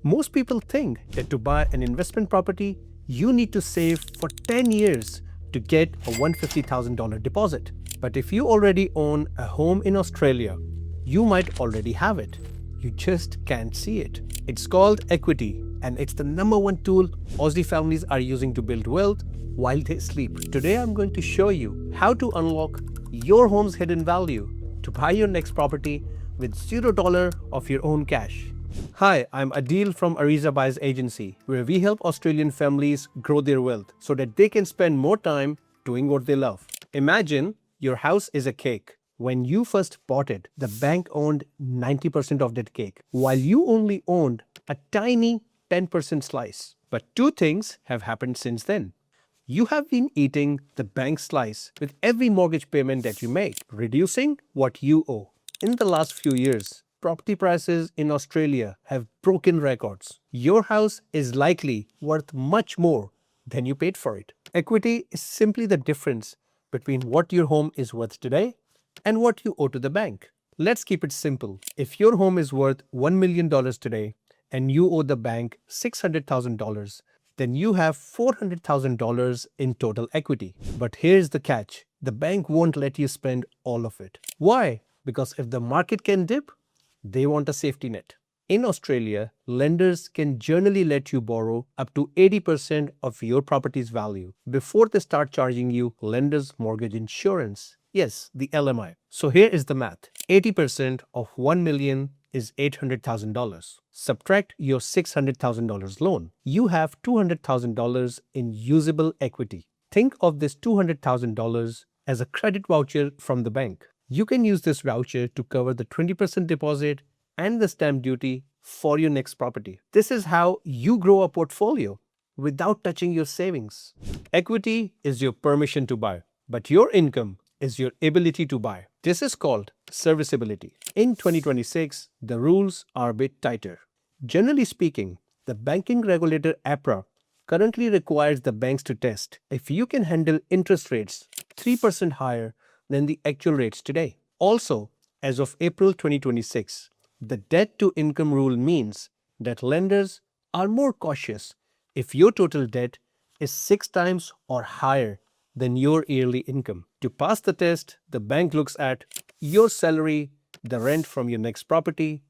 Most people think that to buy an investment property, you need to save for 10 years to get a $150,000 deposit. But if you already own a home in Australia, you might already have it. You just can't see it. It's called equity, and it's the number one tool Aussie families are using to build wealth while they sleep. Today, I'm going to show you how to unlock your home's hidden value to buy your next property with $0 of your own cash. Hi, I'm Adil from Ariza Buyers Agency, where we help Australian families grow their wealth so that they can spend more time doing what they love. Imagine your house is a cake. When you first bought it, the bank owned 90% of that cake, while you only owned a tiny 10% slice. But two things have happened since then. You have been eating the bank slice with every mortgage payment that you make, reducing what you owe. In the last few years, property prices in Australia have broken records. Your house is likely worth much more than you paid for it. Equity is simply the difference between what your home is worth today and what you owe to the bank. Let's keep it simple. If your home is worth $1 million today and you owe the bank $600,000, then you have $400,000 in total equity. But here's the catch. The bank won't let you spend all of it. Why? Because if the market can dip, they want a safety net. In Australia, lenders can generally let you borrow up to 80% of your property's value before they start charging you lender's mortgage insurance. Yes, the LMI. So here is the math. 80% of $1 million is $800,000. Subtract your $600,000 loan. You have $200,000 in usable equity. Think of this $200,000 as a credit voucher from the bank. You can use this voucher to cover the 20% deposit and the stamp duty for your next property. This is how you grow a portfolio without touching your savings. Equity is your permission to buy, but your income is your ability to buy. This is called serviceability. In 2026, the rules are a bit tighter. Generally speaking, the banking regulator APRA currently requires the banks to test if you can handle interest rates 3% higher than the actual rates today. Also, as of April 2026, the debt-to-income rule means that lenders are more cautious if your total debt is 6 times or higher than your yearly income. To pass the test, the bank looks at your salary, the rent from your next property,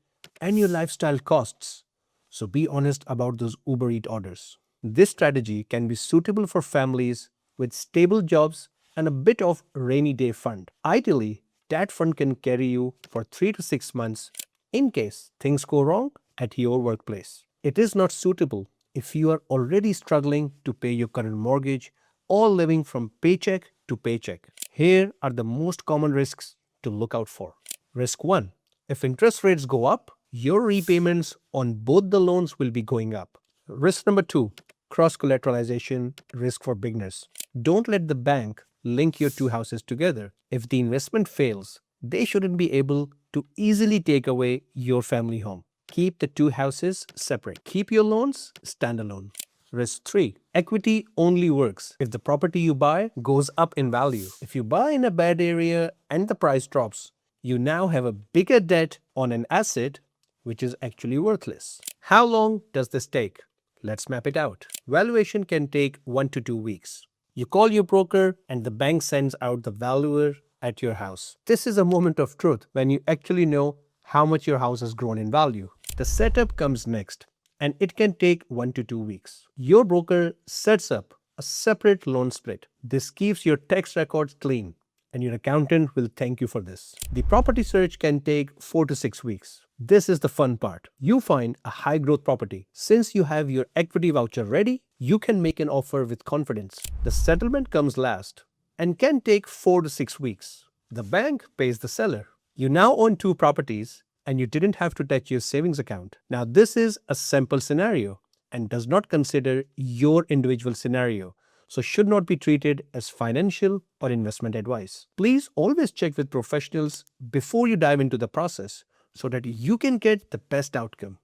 and your lifestyle costs. So be honest about those Uber Eats orders. This strategy can be suitable for families with stable jobs and a bit of rainy day fund. Ideally, that fund can carry you for 3 to 6 months in case things go wrong at your workplace. It is not suitable if you are already struggling to pay your current mortgage or living from paycheck to paycheck. Here are the most common risks to look out for. Risk 1. If interest rates go up, your repayments on both the loans will be going up. Risk number 2. Cross-collateralization risk for beginners. Don't let the bank link your two houses together. If the investment fails, they shouldn't be able to easily take away your family home. Keep the two houses separate. Keep your loans standalone. Risk 3. Equity only works if the property you buy goes up in value. If you buy in a bad area and the price drops, you now have a bigger debt on an asset which is actually worthless. How long does this take? Let's map it out. Valuation can take 1 to 2 weeks. You call your broker and the bank sends out the valuer at your house. This is a moment of truth when you actually know how much your house has grown in value. The setup comes next, and it can take 1 to 2 weeks. Your broker sets up a separate loan split. This keeps your tax records clean, and your accountant will thank you for this. The property search can take 4 to 6 weeks. This is the fun part. You find a high growth property. Since you have your equity voucher ready, you can make an offer with confidence. The settlement comes last and can take 4 to 6 weeks. The bank pays the seller. You now own 2 properties and you didn't have to touch your savings account. Now this is a sample scenario and does not consider your individual scenario, so should not be treated as financial or investment advice. Please always check with professionals before you dive into the process so that you can get the best outcome.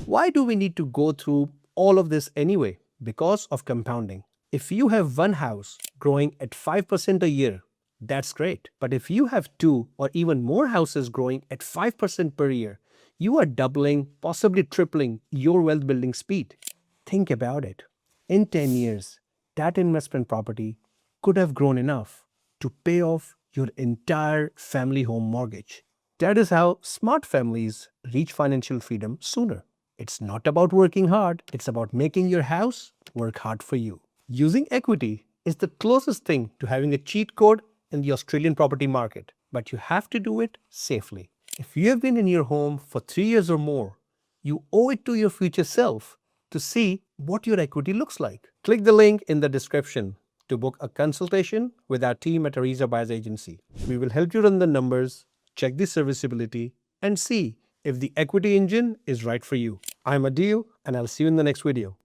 Why do we need to go through all of this anyway? Because of compounding. If you have one house growing at 5% a year, that's great. But if you have 2 or even more houses growing at 5% per year, you are doubling, possibly tripling your wealth building speed. Think about it. In 10 years, that investment property could have grown enough to pay off your entire family home mortgage. That is how smart families reach financial freedom sooner. It's not about working hard, it's about making your house work hard for you. Using equity is the closest thing to having a cheat code in the Australian property market, but you have to do it safely. If you have been in your home for 3 years or more, you owe it to your future self to see what your equity looks like. Click the link in the description to book a consultation with our team at Ariza Buyers Agency. We will help you run the numbers, check the serviceability, and see if the equity engine is right for you. I'm Adil, and I'll see you in the next video.